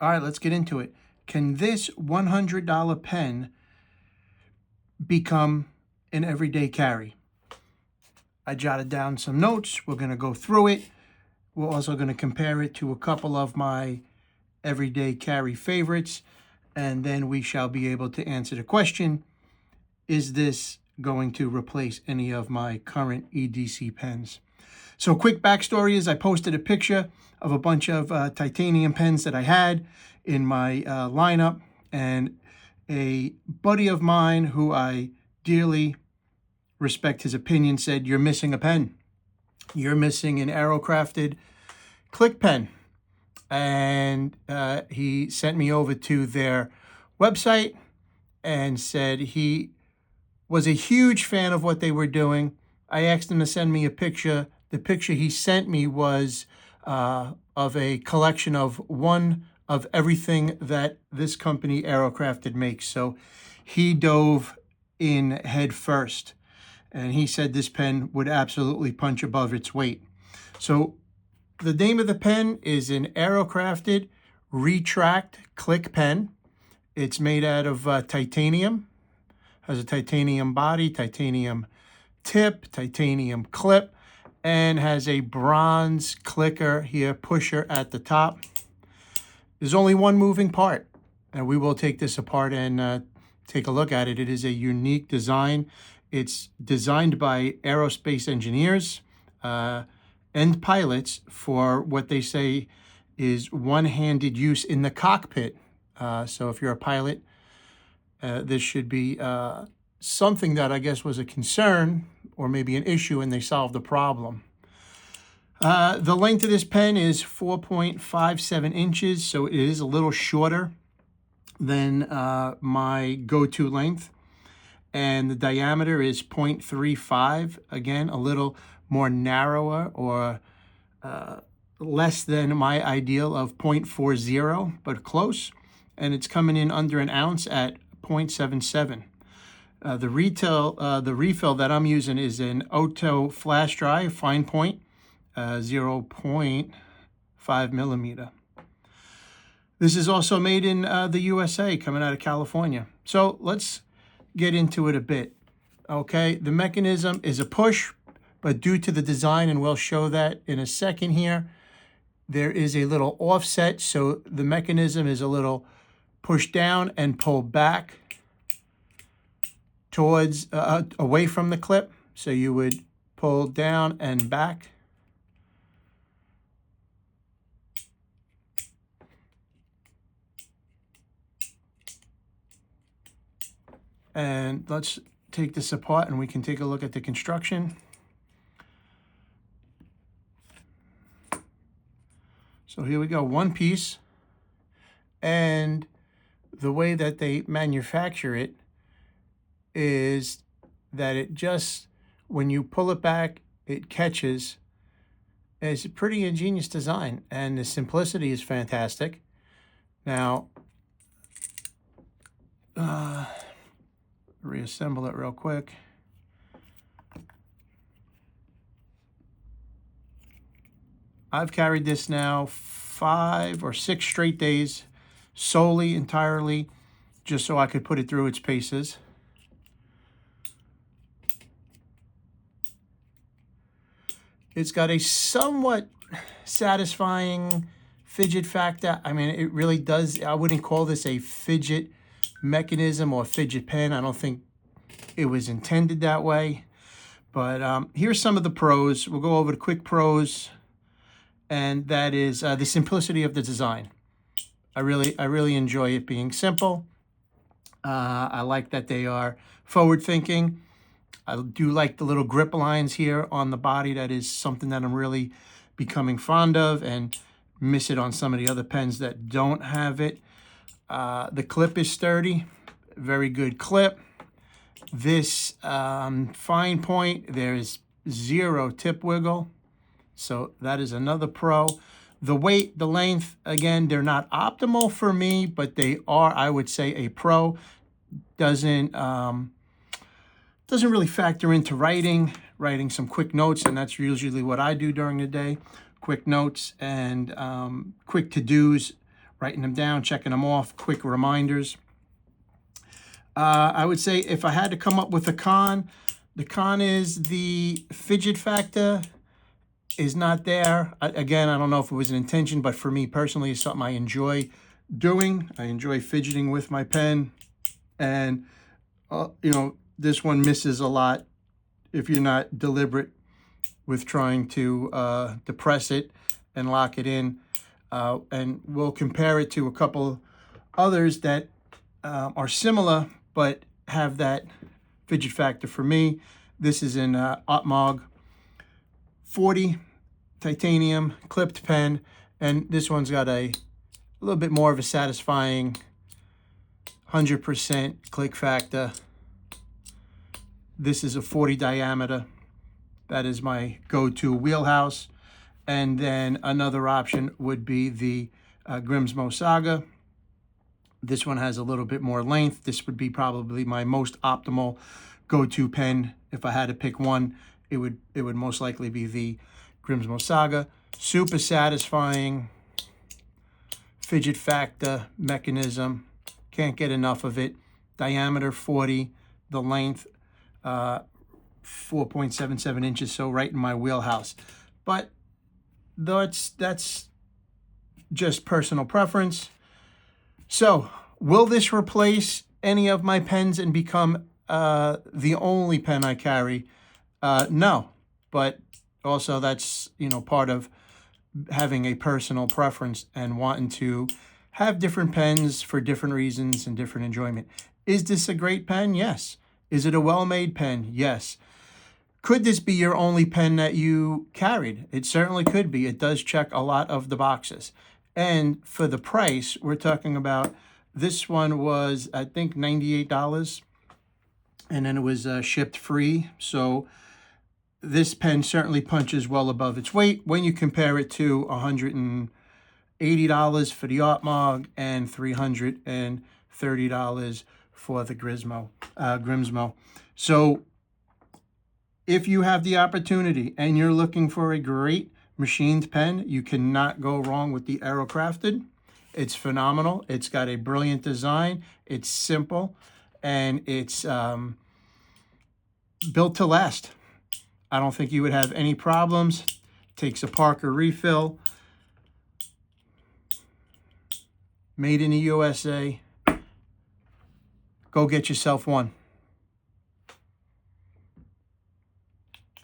All right, let's get into it. Can this $100 pen become an everyday carry? I jotted down some notes. We're going to go through it. We're also going to compare it to a couple of my everyday carry favorites, and then we shall be able to answer the question, is this going to replace any of my current EDC pens? So quick backstory is I posted a picture of a bunch of titanium pens that I had in my lineup, and a buddy of mine who I dearly respect his opinion said, you're missing a pen. You're missing an Aerocrafted Click Pen. And he sent me over to their website and said he was a huge fan of what they were doing. I asked him to send me a picture. The picture he sent me was of a collection of one of everything that this company Aerocrafted makes. So he dove in head first, and he said this pen would absolutely punch above its weight. So the name of the pen is an Aerocrafted Retract Click Pen. It's made out of titanium, has a titanium body, titanium tip, titanium clip, and has a bronze clicker here, pusher at the top. There's only one moving part, and we will take this apart and take a look at it. It is a unique design. It's designed by aerospace engineers and pilots for what they say is one-handed use in the cockpit. So if you're a pilot, this should be something that I guess was a concern or maybe an issue, and they solved the problem. The length of this pen is 4.57 inches, so it is a little shorter than my go-to length. And the diameter is 0.35, again, a little more narrower or less than my ideal of 0.40, but close. And it's coming in under an ounce at 0.77. The refill that I'm using is an Auto Flash Dry Fine Point, 0.5 millimeter. This is also made in the USA, coming out of California. So let's get into it a bit. Okay, the mechanism is a push, but due to the design, and we'll show that in a second here, there is a little offset, so the mechanism is a little push down and pull back towards, away from the clip. So you would pull down and back. And let's take this apart and we can take a look at the construction. So here we go, one piece. And the way that they manufacture it is that it just, when you pull it back, it catches. It's a pretty ingenious design, and the simplicity is fantastic. Now, reassemble it real quick. I've carried this now 5 or 6 straight days, solely, entirely, just so I could put it through its paces. It's got a somewhat satisfying fidget factor. I mean, it really does. I wouldn't call this a fidget mechanism or fidget pen. I don't think it was intended that way. But here's some of the pros. We'll go over the quick pros, and that is the simplicity of the design. I really enjoy it being simple. I like that they are forward-thinking. I do like the little grip lines here on the body. That is something that I'm really becoming fond of, and miss it on some of the other pens that don't have it. The clip is sturdy, very good clip. This fine point, there is 0 tip wiggle, so that is another pro. The weight, the length, again, they're not optimal for me, but they are, I would say, a pro. Doesn't really factor into writing some quick notes, and that's usually what I do during the day. Quick notes and quick to-dos, writing them down, checking them off, quick reminders. I would say if I had to come up with a con, the con is the fidget factor is not there. Again, I don't know if it was an intention, but for me personally, it's something I enjoy doing. I enjoy fidgeting with my pen, and you know, this one misses a lot if you're not deliberate with trying to depress it and lock it in. And we'll compare it to a couple others that are similar but have that fidget factor. For me, this is in Otmog 40 titanium clipped pen, and this one's got a little bit more of a satisfying 100% click factor. This is a 40 diameter. That is my go-to wheelhouse. And then another option would be the Grimsmo Saga. This one has a little bit more length. This would be probably my most optimal go-to pen. If I had to pick one, it would most likely be the Grimsmo Saga. Super satisfying fidget factor mechanism. Can't get enough of it. Diameter 40, the length 4.77 inches, so right in my wheelhouse. But that's just personal preference. So, will this replace any of my pens and become the only pen I carry? No, but also that's, you know, part of having a personal preference and wanting to have different pens for different reasons and different enjoyment. Is this a great pen? Yes. Is it a well-made pen? Yes. Could this be your only pen that you carried? It certainly could be. It does check a lot of the boxes. And for the price, we're talking about, this one was, I think, $98. And then it was shipped free. So this pen certainly punches well above its weight when you compare it to $180 for the Otmog and $330 for the Grimsmo. So if you have the opportunity and you're looking for a great machined pen, you cannot go wrong with the Aerocrafted. It's phenomenal. It's got a brilliant design. It's simple, and it's built to last. I don't think you would have any problems. Takes a Parker refill. Made in the USA. Go get yourself one.